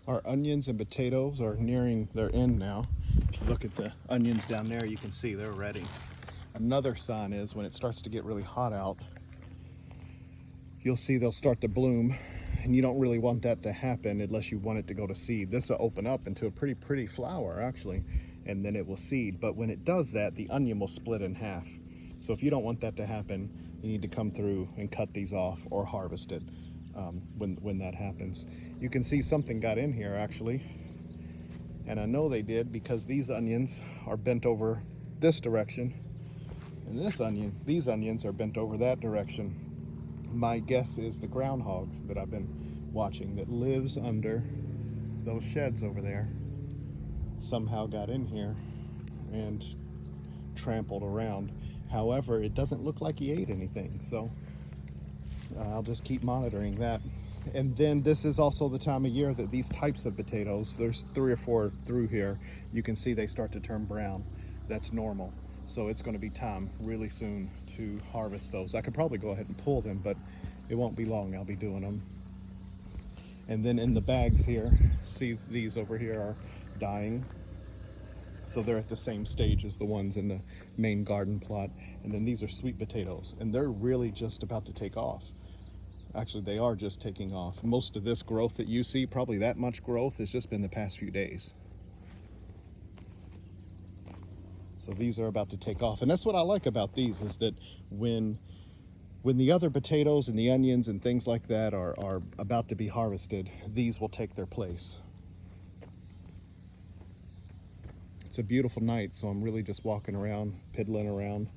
Our onions and potatoes are nearing their end now. If you look at the onions down there, you can see they're ready. Another sign is when it starts to get really hot out, you'll see they'll start to bloom, and you don't really want that to happen unless you want it to go to seed. This will open up into a pretty flower actually, and then it will seed. But when it does that, the onion will split in half. So if you don't want that to happen, you need to come through and cut these off or harvest it when that happens. You can see something got in here actually, and I know they did because these onions are bent over this direction, and these onions are bent over that direction. My guess is the groundhog that I've been watching that lives under those sheds over there somehow got in here and trampled around. However, it doesn't look like he ate anything, so I'll just keep monitoring that. And then this is also the time of year that these types of potatoes, there's 3 or 4 through here, you can see they start to turn brown. That's normal. So it's going to be time really soon to harvest those. I could probably go ahead and pull them, but it won't be long I'll be doing them. And then in the bags here, see these over here are dying. So they're at the same stage as the ones in the main garden plot. And then these are sweet potatoes, and they're really just about to take off. Actually, they are just taking off. Most of this growth that you see, probably that much growth, has just been the past few days. So these are about to take off. And that's what I like about these, is that when the other potatoes and the onions and things like that are about to be harvested, these will take their place. It's a beautiful night, so I'm really just walking around, piddling around.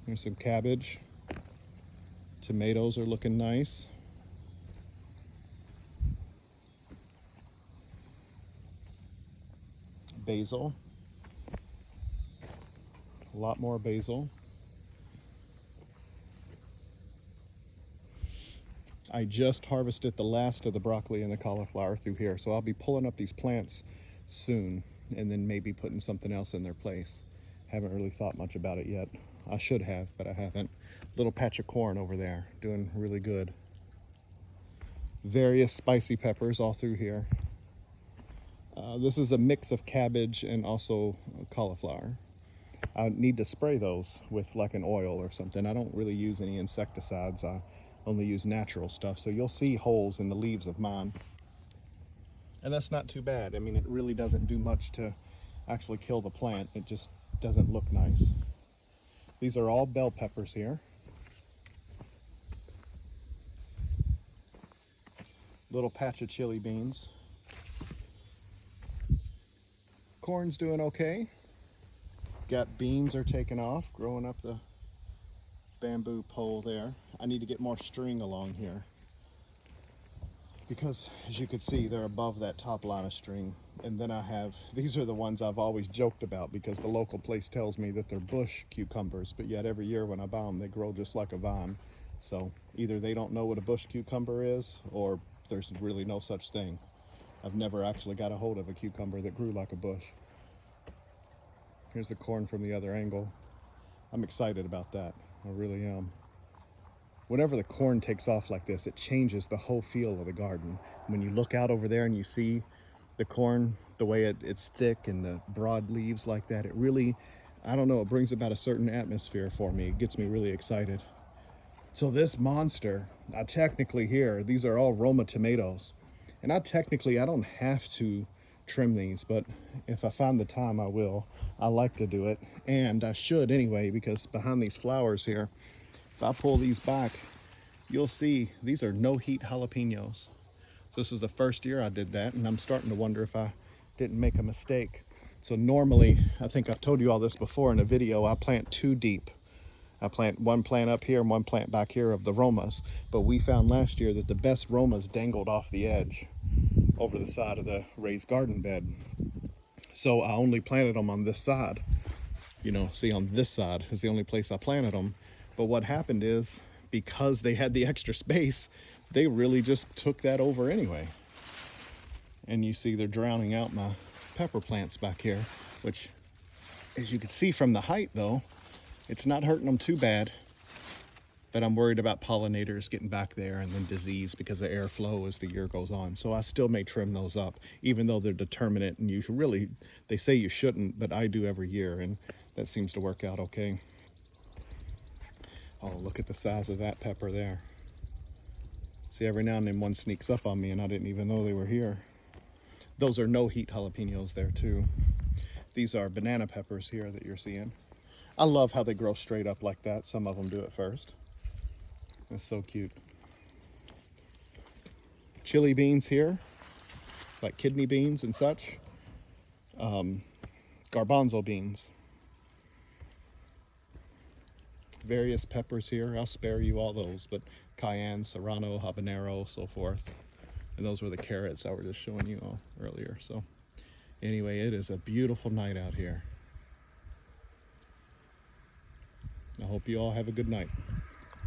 There's some cabbage. Tomatoes are looking nice. Basil. A lot more basil. I just harvested the last of the broccoli and the cauliflower through here, so I'll be pulling up these plants soon and then maybe putting something else in their place. Haven't really thought much about it yet. I should have, but I haven't. Little patch of corn over there, doing really good. Various spicy peppers all through here. This is a mix of cabbage and also cauliflower. I need to spray those with like an oil or something. I don't really use any insecticides. I only use natural stuff. So you'll see holes in the leaves of mine. And that's not too bad. I mean, it really doesn't do much to actually kill the plant. It just doesn't look nice. These are all bell peppers here. Little patch of chili beans. Corn's doing okay. Got beans are taking off, growing up the bamboo pole there. I need to get more string along here because, as you can see, they're above that top line of string. And then I have, these are the ones I've always joked about because the local place tells me that they're bush cucumbers, but yet every year when I buy them, they grow just like a vine. So either they don't know what a bush cucumber is, or there's really no such thing. I've never actually got a hold of a cucumber that grew like a bush. Here's the corn from the other angle. I'm excited about that. I really am. Whenever the corn takes off like this, it changes the whole feel of the garden. When you look out over there and you see the corn, the way it's thick and the broad leaves like that, it really, I don't know, it brings about a certain atmosphere for me. It gets me really excited. So this monster, I technically here, these are all Roma tomatoes. And I don't have to trim these, but if I find the time, I will. I like to do it, and I should anyway, because behind these flowers here, if I pull these back, you'll see these are no-heat jalapenos. So this was the first year I did that, and I'm starting to wonder if I didn't make a mistake. So normally, I think I've told you all this before in a video, I plant 2 deep. I plant one plant up here and one plant back here of the romas, but we found last year that the best romas dangled off the edge over the side of the raised garden bed. So I only planted them on this side. You know, see, on this side is the only place I planted them. But what happened is, because they had the extra space, they really just took that over anyway. And you see they're drowning out my pepper plants back here, which, as you can see from the height though, it's not hurting them too bad. But I'm worried about pollinators getting back there and then disease because of airflow as the year goes on. So I still may trim those up, even though they're determinate, and you should really, they say you shouldn't, but I do every year, and that seems to work out okay. Oh, look at the size of that pepper there. See, every now and then one sneaks up on me and I didn't even know they were here. Those are no heat jalapenos there too. These are banana peppers here that you're seeing. I love how they grow straight up like that. Some of them do it first. That's so cute. Chili beans here, like kidney beans and such. Garbanzo beans. Various peppers here. I'll spare you all those, but cayenne, serrano, habanero, so forth. And those were the carrots I was just showing you all earlier. So anyway, it is a beautiful night out here. I hope you all have a good night.